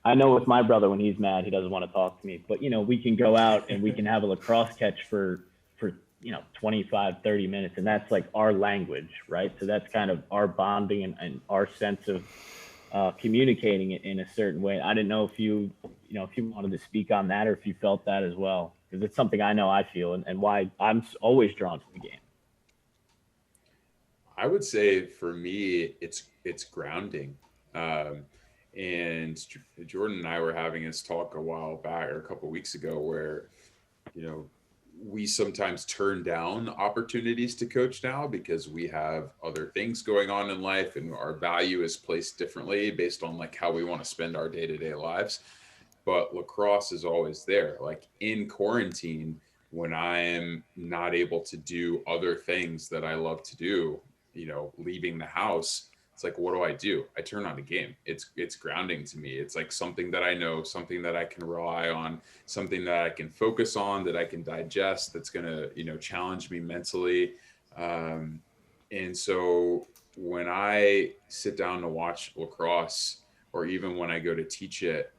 I know with my brother, when he's mad, he doesn't want to talk to me. But, we can go out and we can have a lacrosse catch for 25, 30 minutes. And that's like our language, right? So that's kind of our bonding and our sense of communicating it in a certain way. I didn't know if you wanted to speak on that or if you felt that as well, because it's something I know I feel and why I'm always drawn to the game. I would say for me, it's grounding. Um, and Jordan and I were having this talk a while back or a couple weeks ago where, you know, we sometimes turn down opportunities to coach now because we have other things going on in life and our value is placed differently based on like how we want to spend our day-to-day lives. But lacrosse is always there. Like in quarantine, when I am not able to do other things that I love to do, leaving the house, it's like, what do? I turn on a game. It's grounding to me. It's like something that I know, something that I can rely on, something that I can focus on, that I can digest, that's gonna, challenge me mentally. Um, and so when I sit down to watch lacrosse, or even when I go to teach it,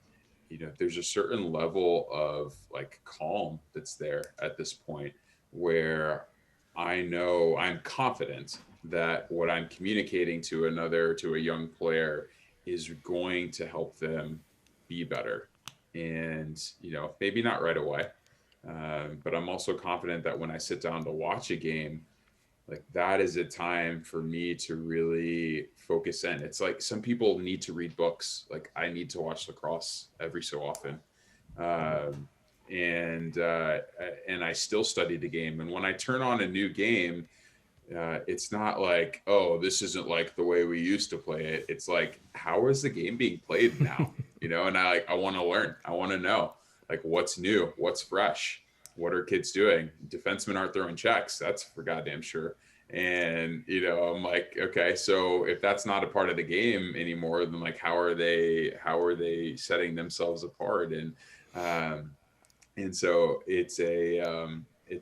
there's a certain level of like calm that's there at this point where I know I'm confident that what I'm communicating to a young player is going to help them be better. And, maybe not right away. But I'm also confident that when I sit down to watch a game, like that is a time for me to really focus in. It's like some people need to read books. Like I need to watch lacrosse every so often. Um, and I still study the game. And when I turn on a new game, it's not like, oh, this isn't like the way we used to play it. It's like, how is the game being played now? And I want to learn. I want to know like what's new, what's fresh, what are kids doing? Defensemen aren't throwing checks. That's for goddamn sure. And I'm like, okay, so if that's not a part of the game anymore, then like how are they setting themselves apart? Um, and so it's a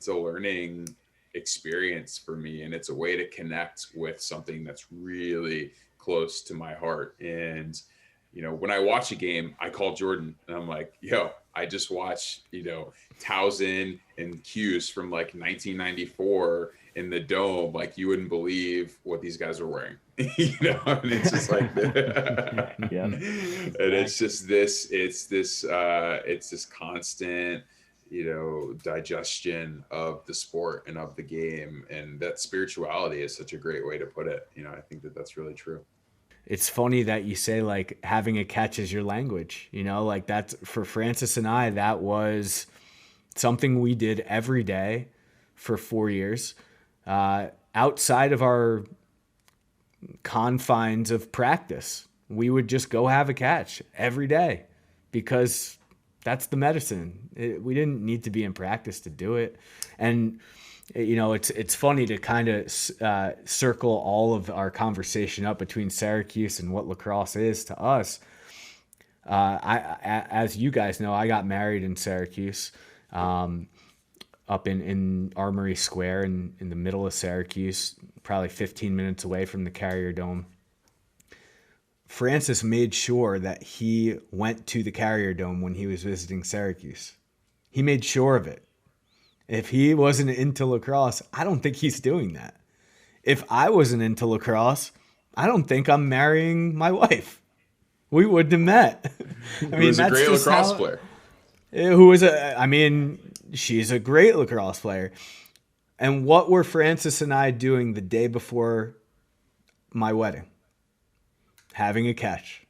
learning experience for me, and it's a way to connect with something that's really close to my heart. And when I watch a game, I call Jordan and I'm like, yo, I just watched Towson and Hughes from like 1994 in the dome. Like you wouldn't believe what these guys are wearing. And it's just like Yeah, and it's just this it's this constant digestion of the sport and of the game. And that spirituality is such a great way to put it. I think that that's really true. It's funny that you say like having a catch is your language, like that's for Francis and I, that was something we did every day for 4 years, outside of our confines of practice. We would just go have a catch every day because that's the medicine. We didn't need to be in practice to do it. And it's funny to kind of circle all of our conversation up between Syracuse and what lacrosse is to us. As you guys know, I got married in Syracuse, up in Armory Square in the middle of Syracuse, probably 15 minutes away from the Carrier Dome. Francis made sure that he went to the Carrier Dome when he was visiting Syracuse. He made sure of it. If he wasn't into lacrosse, I don't think he's doing that. If I wasn't into lacrosse, I don't think I'm marrying my wife. We wouldn't have met. Who's a great lacrosse player. She's a great lacrosse player. And what were Francis and I doing the day before my wedding? Having a catch.